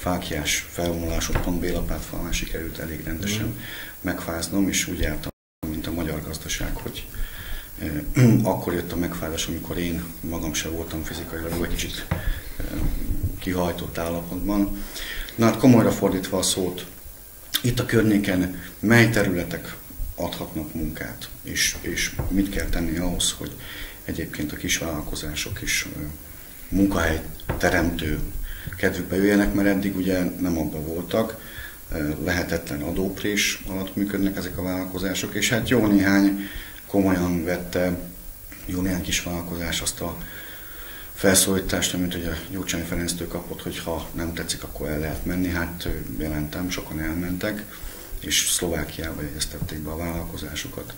fáklyás felvonulásokon Bélapátfalván sikerült elég rendesen megfáznom, és úgy jártam, mint a magyar gazdaság, hogy akkor jött a megfázás, amikor én magam sem voltam fizikailag egy kicsit kihajtott állapotban. Na hát komolyra fordítva a szót, itt a környéken mely területek adhatnak munkát, és mit kell tenni ahhoz, hogy egyébként a kisvállalkozások is munkahelyteremtő kedvükbe jöjjenek, mert eddig ugye nem abban voltak, lehetetlen adóprés alatt működnek ezek a vállalkozások, és hát jó néhány komolyan vette, jó néhány kisvállalkozás azt a felszólítást, amit ugye Gyurcsány Ferenctől kapott, hogy ha nem tetszik, akkor el lehet menni. Hát jelentem, sokan elmentek, és Szlovákiába jegyeztették be a vállalkozásukat.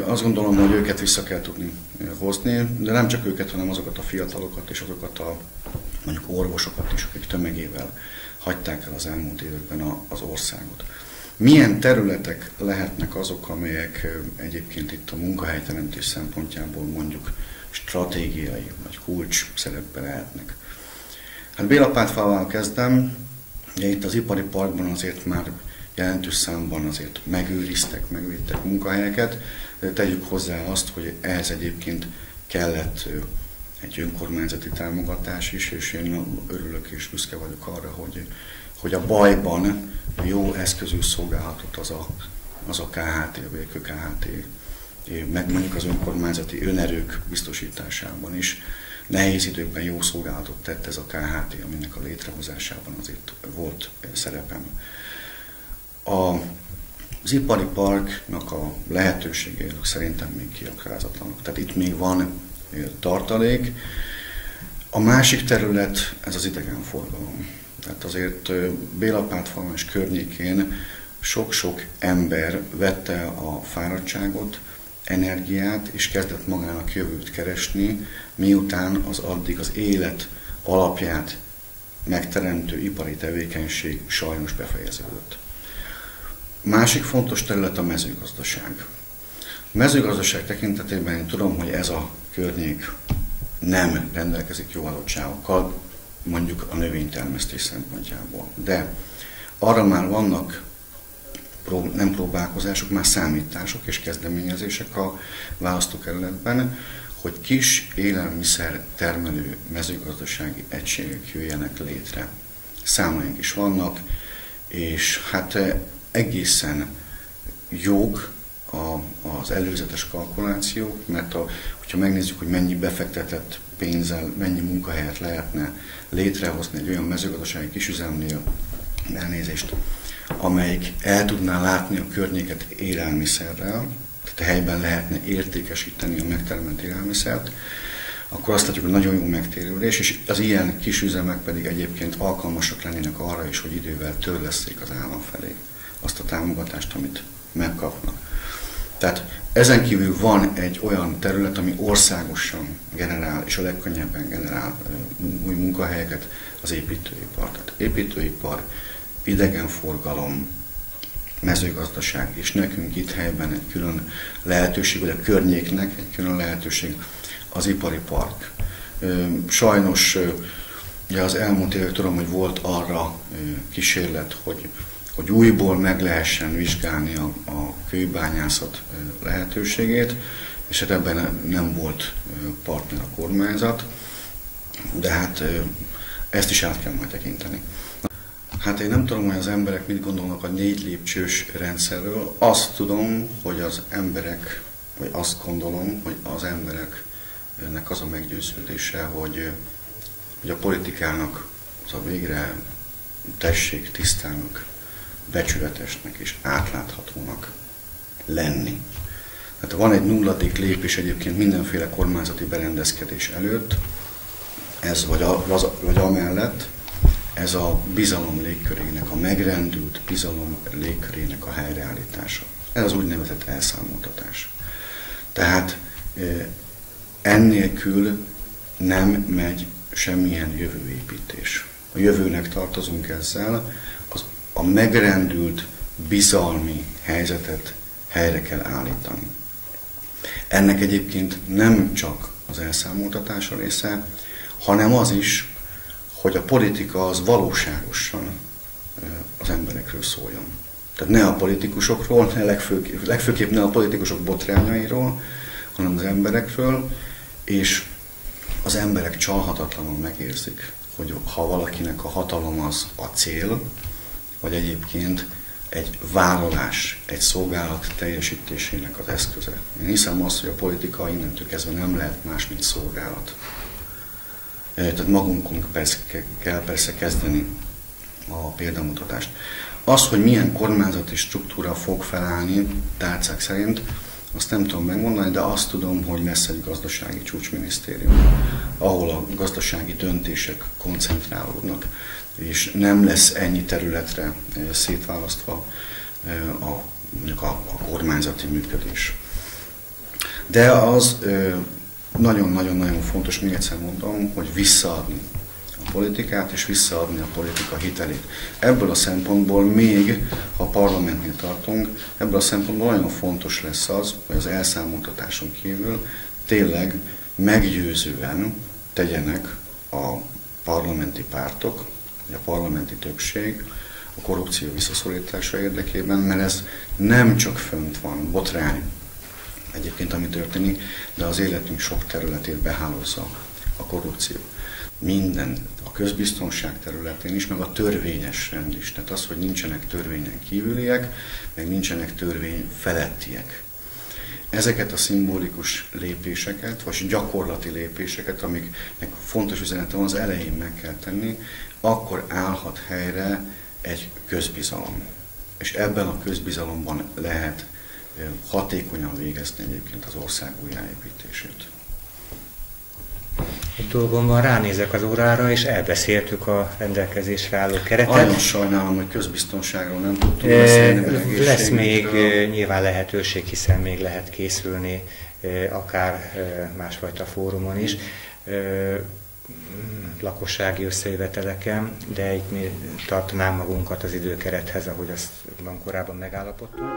Azt gondolom, hogy őket vissza kell tudni hozni, de nem csak őket, hanem azokat a fiatalokat és azokat a mondjuk orvosokat is, akik tömegével hagyták el az elmúlt években az országot. Milyen területek lehetnek azok, amelyek egyébként itt a munkahelyteremtés szempontjából mondjuk stratégiai vagy kulcs szerepbe lehetnek? Hát Bélapátfalván kezdem, ugye itt az ipari parkban azért már jelentős számban azért megőriztek munkahelyeket, de tegyük hozzá azt, hogy ehhez egyébként kellett egy önkormányzati támogatás is, és én örülök és büszke vagyok arra, hogy a bajban jó eszközül szolgálhatott az a KHT, a BK KHT, meg mondjuk az önkormányzati önerők biztosításában is. Nehéz időkben jó szolgálatot tett ez a KHT, aminek a létrehozásában azért volt szerepem. Az ipari parknak a lehetőségei szerintem még kiaknázatlanok. Tehát itt még van tartalék. A másik terület, ez az idegenforgalom. Tehát azért Bélapátfalván és környékén sok-sok ember vette a fáradtságot, energiát, és kezdett magának jövőt keresni, miután az addig az élet alapját megteremtő ipari tevékenység sajnos befejeződött. Másik fontos terület a mezőgazdaság. A mezőgazdaság tekintetében én tudom, hogy ez a környék nem rendelkezik jó adottságokkal, mondjuk a növénytermesztés szempontjából. De arra már vannak nem próbálkozások, már számítások és kezdeményezések a választókerületben, hogy kis élelmiszer termelő mezőgazdasági egységek jöjjenek létre. Számlaink is vannak, és hát egészen jók az előzetes kalkulációk, mert hogyha megnézzük, hogy mennyi befektetett pénzzel, mennyi munkahelyet lehetne létrehozni egy olyan mezőgazdasági kisüzemnél, elnézést, amelyik el tudná látni a környéket élelmiszerrel, tehát a helyben lehetne értékesíteni a megtermelt élelmiszert, akkor azt látjuk, hogy nagyon jó megtérülés, és az ilyen kisüzemek pedig egyébként alkalmasak lennének arra is, hogy idővel törlesszék az állam felé azt a támogatást, amit megkapnak. Tehát ezen kívül van egy olyan terület, ami országosan generál, és a legkönnyebben generál új munkahelyeket, az építőipar. Tehát építőipar, idegenforgalom, mezőgazdaság, és nekünk itt helyben egy külön lehetőség, vagy a környéknek egy külön lehetőség az ipari park. Sajnos ugye az elmúlt évek tudom, hogy volt arra kísérlet, hogy újból meg lehessen vizsgálni a kőbányászat lehetőségét, és hát ebben nem volt partner a kormányzat, de hát ezt is át kell majd tekinteni. Hát én nem tudom, hogy az emberek mit gondolnak a 4 lépcsős rendszerről. Azt tudom, hogy az emberek, vagy azt gondolom, hogy az embereknek az a meggyőződése, hogy a politikának az a végre tessék tisztának, becsületesnek és átláthatónak lenni. Tehát van egy 0. lépés egyébként mindenféle kormányzati berendezkedés előtt, ez vagy amellett, ez a bizalom légkörének, a megrendült bizalom légkörének a helyreállítása. Ez az úgynevezett elszámoltatás. Tehát ennélkül nem megy semmilyen jövőépítés. A jövőnek tartozunk ezzel, a megrendült bizalmi helyzetet helyre kell állítani. Ennek egyébként nem csak az elszámoltatás a része, hanem az is, hogy a politika az valóságosan az emberekről szóljon. Tehát ne a politikusokról, legfőképp ne a politikusok botrányairól, hanem az emberekről, és az emberek csalhatatlanul megérzik, hogy ha valakinek a hatalom az a cél, vagy egyébként egy vállalás, egy szolgálat teljesítésének az eszköze. Én hiszem azt, hogy a politika innentől kezdve nem lehet más, mint szolgálat. Tehát magunkon kell persze kezdeni a példamutatást. Az, hogy milyen kormányzati struktúra fog felállni tárcák szerint, azt nem tudom megmondani, de azt tudom, hogy lesz egy gazdasági csúcsminisztérium, ahol a gazdasági döntések koncentrálódnak, és nem lesz ennyi területre szétválasztva a kormányzati működés. De az nagyon-nagyon-nagyon fontos, még egyszer mondom, hogy visszaadni a politikát, és visszaadni a politika hitelét. Ebből a szempontból még, ha a parlamentnél tartunk, ebből a szempontból nagyon fontos lesz az, hogy az elszámoltatáson kívül tényleg meggyőzően tegyenek a parlamenti pártok, vagy a parlamenti többség a korrupció visszaszorítása érdekében, mert ez nem csak fönt van, botrány egyébként, ami történik, de az életünk sok területét behálózza a korrupció. Minden, a közbiztonság területén is, meg a törvényes rend is. Tehát az, hogy nincsenek törvényen kívüliek, meg nincsenek törvény felettiek. Ezeket a szimbolikus lépéseket, vagy gyakorlati lépéseket, amiknek fontos üzenete van, az elején meg kell tenni, akkor állhat helyre egy közbizalom. És ebben a közbizalomban lehet hatékonyan végezni egyébként az ország újjáépítését. Egy dolgom van, ránézek az órára, és elbeszéltük a rendelkezésre álló keretet. Nagyon sajnálom, hogy közbiztonságról nem tudtunk beszélni. Lesz még nyilván lehetőség, hiszen még lehet készülni akár másfajta fórumon is, lakossági összejöveteleken, de itt mi tartanánk magunkat az időkerethez, ahogy azt korábban megállapodtunk.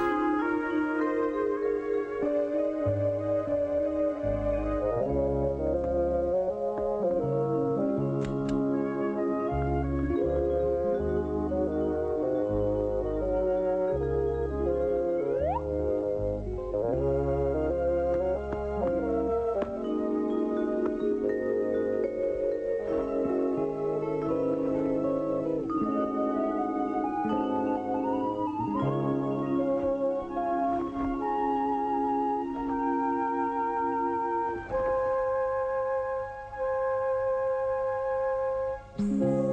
Mm-hmm.